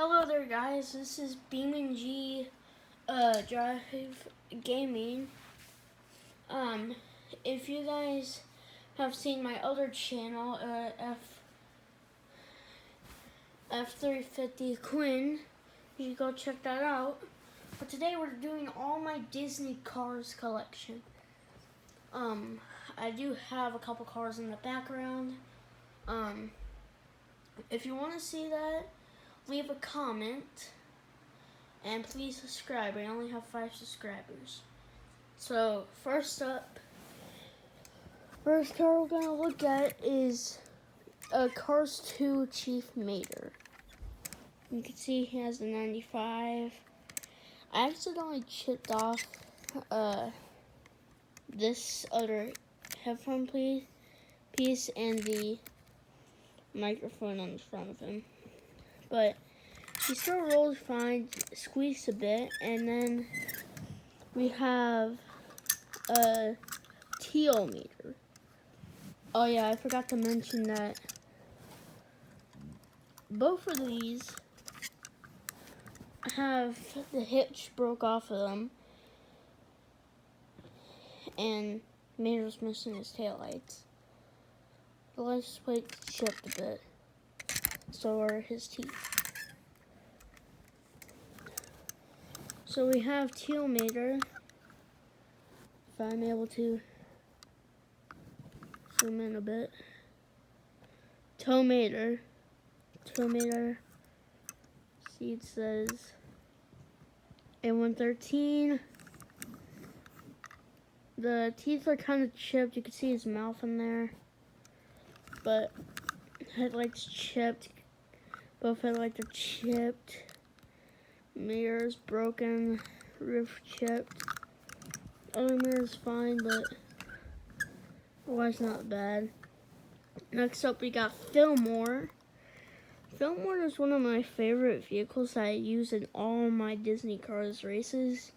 Hello there, guys. This is Beam G Drive Gaming. If you guys have seen my other channel, F350 Quinn, you should go check that out. But today we're doing all my Disney cars collection. I do have a couple cars in the background. If you want to see that, leave a comment, and please subscribe. I only have 5 subscribers. So first car we're gonna look at is Cars 2 Chief Mater. You can see he has the 95. I accidentally chipped off this other headphone piece and the microphone on the front of him. But he still rolls fine, squeaks a bit, and then we have a teal meter. Oh yeah, I forgot to mention that both of these have the hitch broke off of them, and Mater's missing his taillights. The license plate chipped a bit. So are his teeth. So we have teal Mater. If I'm able to zoom in a bit. Tow Mater. See, it says A113. The teeth are kind of chipped. You can see his mouth in there. But headlights chipped. Both headlights are chipped. Mirrors broken. Roof chipped. Other mirror's fine, but otherwise not bad. Next up, we got Fillmore. Fillmore is one of my favorite vehicles that I use in all my Disney Cars races.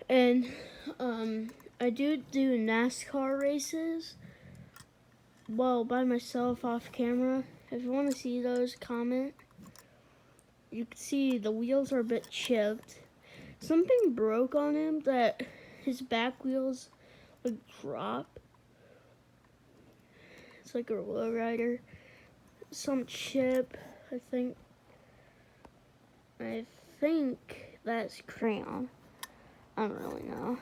And I do NASCAR races. Well, by myself off camera. If you want to see those, comment. You can see the wheels are a bit chipped. Something broke on him that his back wheels would drop. It's like a lowrider. Some chip, I think that's crayon. I don't really know.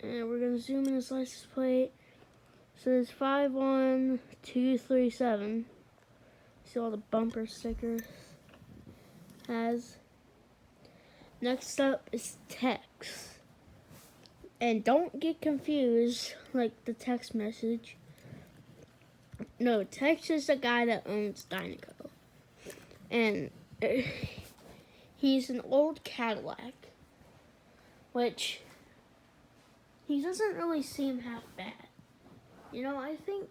And we're gonna zoom in his license plate. It says 51237. See all the bumper stickers has. Next up is Tex. And don't get confused like the text message. No, Tex is the guy that owns Dynaco. And he's an old Cadillac, which he doesn't really seem half bad. You know, I think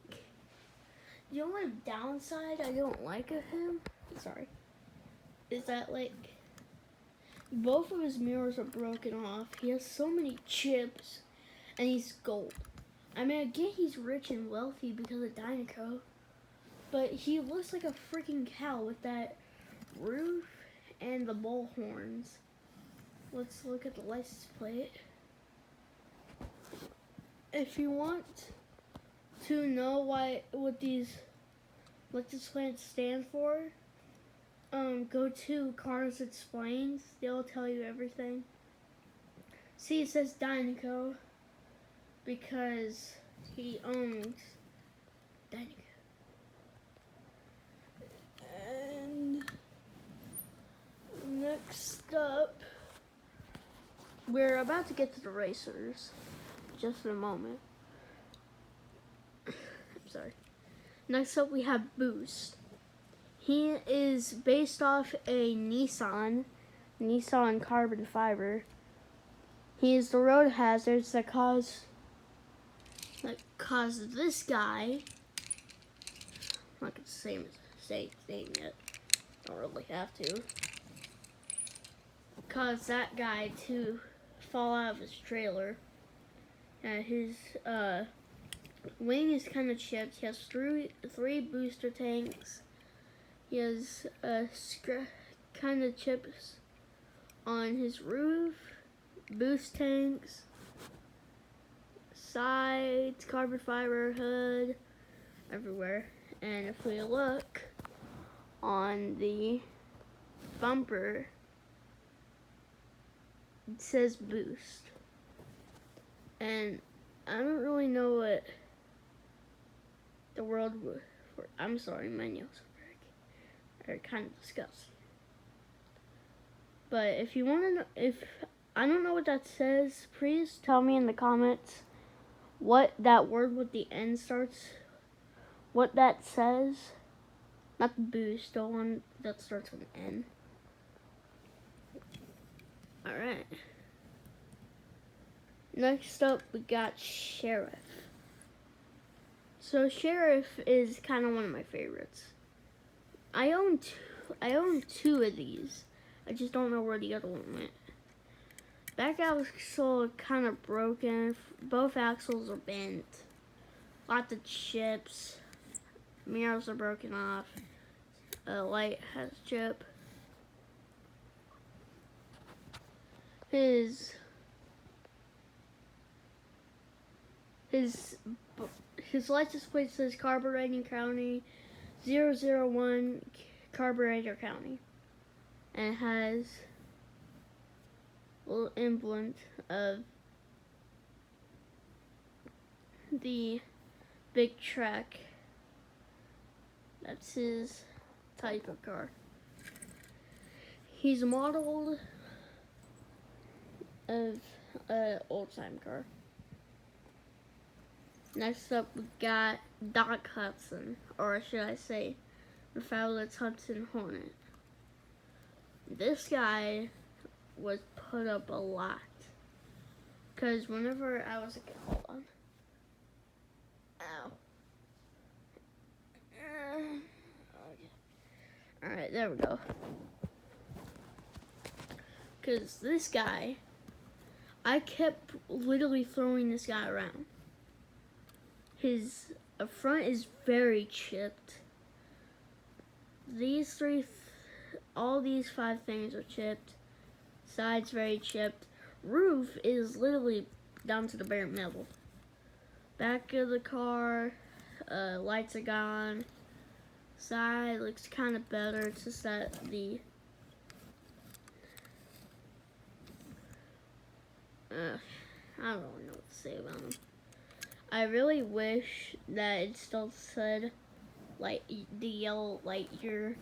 the only downside I don't like of him, is that, like, both of his mirrors are broken off. He has so many chips, and he's gold. I mean, I get he's rich and wealthy because of Dynaco, but he looks like a freaking cow with that roof and the bull horns. Let's look at the license plate. If you want to know what these license plates stand for, go to Cars Explains. They'll tell you everything. See, it says Dynaco because he owns Dynaco. And next up, we're about to get to the racers. Just in a moment. I'm sorry. Next up, we have Boost. He is based off a Nissan carbon fiber. He is the road hazards that cause this guy. I'm not gonna say his name yet. Don't really have to. Cause that guy to fall out of his trailer. His wing is kind of chipped. He has three booster tanks. He has kind of chips on his roof, boost tanks, sides, carbon fiber, hood, everywhere. And if we look on the bumper, it says boost. And I don't really know what the world would. I'm sorry, my nails are kind of disgusting. But if you want to know, if I don't know what that says, please tell me in the comments what that word with the N starts, what that says. Not the boost, the one that starts with N. Alright. Next up, we got Sheriff. So Sheriff is kind of one of my favorites. I own two of these. I just don't know where the other one went. Back axle kind of broken. Both axles are bent. Lots of chips. Mirrors are broken off. Light has chip. His license plate says Carburetor County 001 Carburetor County, and it has a little emblem of the big truck. That's his type of car. He's modeled of an old-time car. Next up, we got Doc Hudson, or should I say, the Fabulous Hudson Hornet. This guy was put up a lot, because whenever I was a kid, hold on. Ow. Alright, there we go. Because this guy, I kept literally throwing this guy around. His front is very chipped. All these 5 things are chipped. Sides very chipped. Roof is literally down to the bare metal. Back of the car, lights are gone. Side looks kind of better. It's just that I don't really know what to say about them. I really wish that it still said like the yellow light here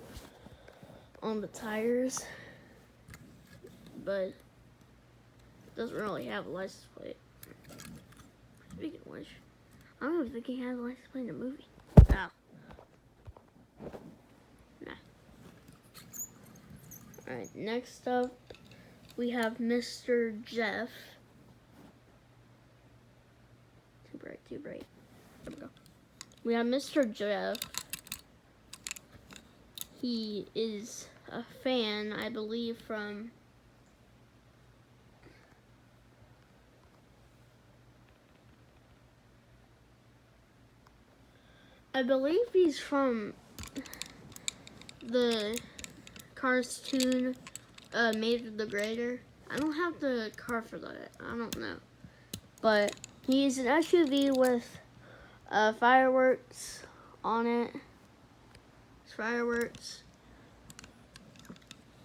on the tires, but it doesn't really have a license plate. Speaking of which, I don't even think he has a license plate in the movie. Oh. Nah. Alright, next up we have Mr. Jeff. Too bright. There we go. We have Mr. Jeff. He is a fan, I believe, from he's from the cartoon Made the Grader. I don't have the car for that. I don't know. But he's an SUV with fireworks on it. It's fireworks.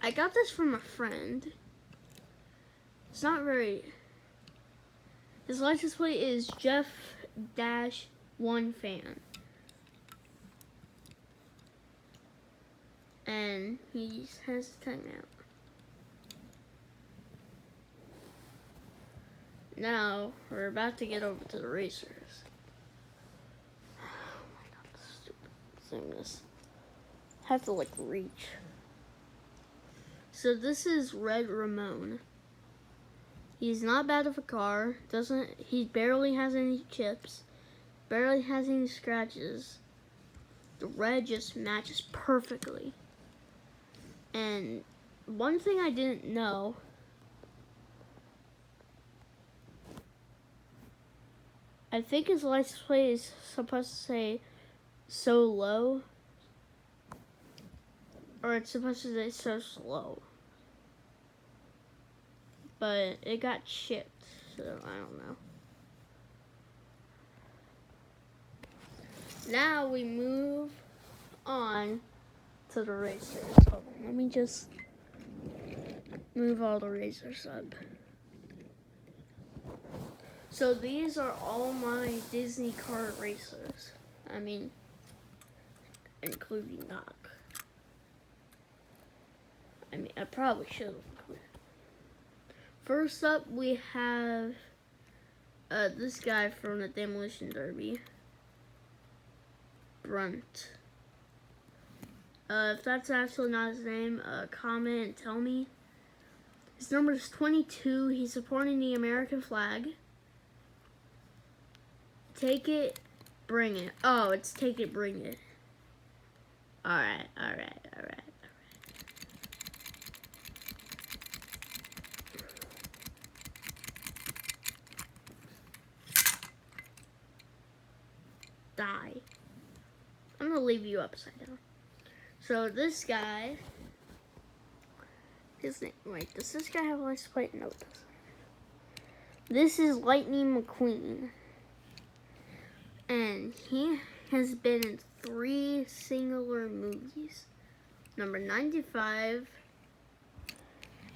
I got this from a friend. It's not very... His license plate is Jeff-1 fan. And he has his tongue out. Now, we're about to get over to the racers. Oh my god, this stupid thing is. Have to, like, reach. So this is Red Ramon. He's not bad of a car. He barely has any chips. Barely has any scratches. The red just matches perfectly. And one thing I didn't know, I think his license plate is supposed to say so low. or it's supposed to say so slow. But it got shipped, so I don't know. Now we move on to the racers. Hold on, let me just move all the racers up. So these are all my Disney kart racers. I mean, including Doc. I mean, I probably should have included. First up, we have this guy from the Demolition Derby. Brunt. If that's actually not his name, comment and tell me. His number is 22. He's supporting the American flag. Take it, bring it. Oh, it's take it, bring it. Alright. Die. I'm gonna leave you upside down. So this guy, his name, wait, does this guy have a license plate? No, it doesn't. This is Lightning McQueen. And he has been in 3 singular movies. Number 95.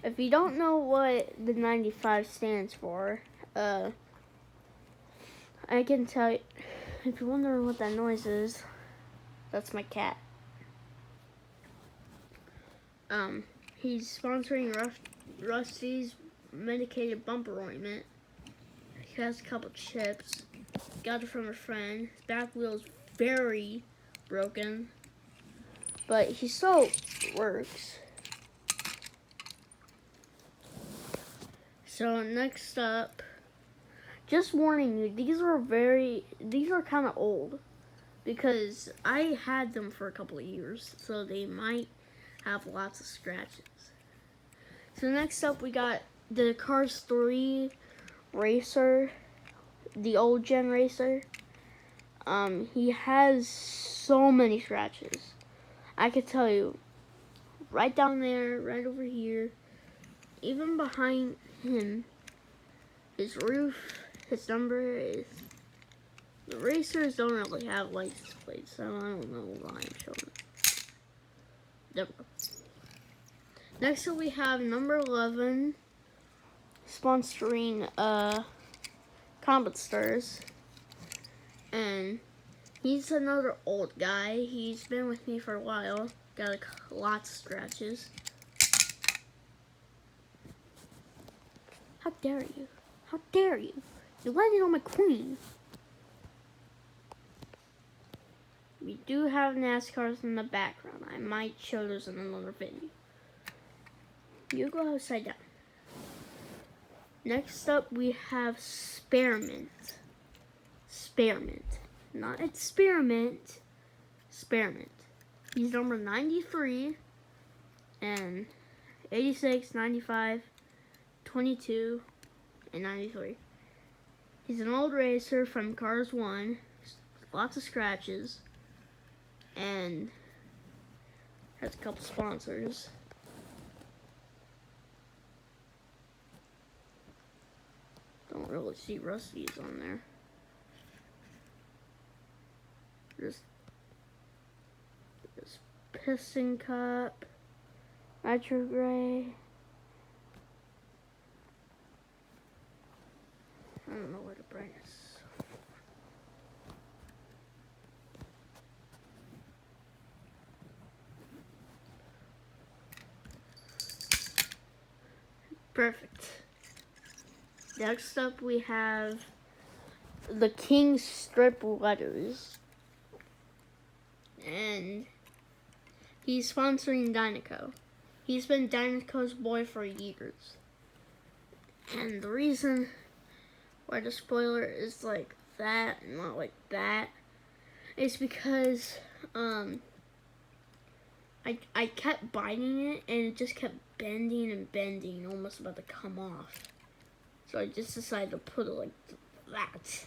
If you don't know what the 95 stands for, I can tell you. If you're wondering what that noise is, that's my cat. He's sponsoring Rusty's medicated bumper ointment. He has a couple chips. Got it from a friend. His back wheel's very broken, but he still works. So next up, just warning you, these are kind of old because I had them for a couple of years, so they might have lots of scratches. So next up, we got the Cars 3 racer, the old gen racer. He has so many scratches. I could tell you, right down there, right over here, even behind him, his roof, his number is. The racers don't really have license plates, so I don't know why I'm showing it. There we go. Next up, we have number 11, sponsoring Combat Stars, and he's another old guy. He's been with me for a while. Got lots of scratches. How dare you? How dare you? You landed on my queen. We do have NASCARs in the background. I might show those in another video. You go upside down. Next up, we have Spearmint. Spearmint. Not experiment. Spearmint. He's number 93 and 86, 95, 22, and 93. He's an old racer from Cars 1. Lots of scratches. And has a couple sponsors. Don't really see Rusty's on there. Just Piston Cup, Nitro Gray. I don't know where to bring this. Perfect. Next up, we have the King strip letters. And he's sponsoring Dynaco. He's been Dynaco's boy for years. And the reason why the spoiler is like that and not like that is because I kept biting it and it just kept bending and bending, almost about to come off. So I just decided to put it like that.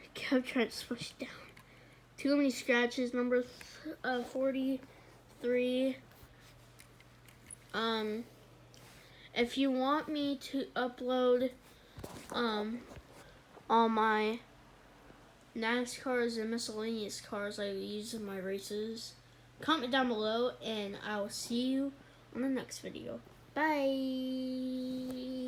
I kept trying to squish it down. Too many scratches. Number 43 3. If you want me to upload all my NASCARs and miscellaneous cars I use in my races, comment down below, and I will see you on the next video. Bye.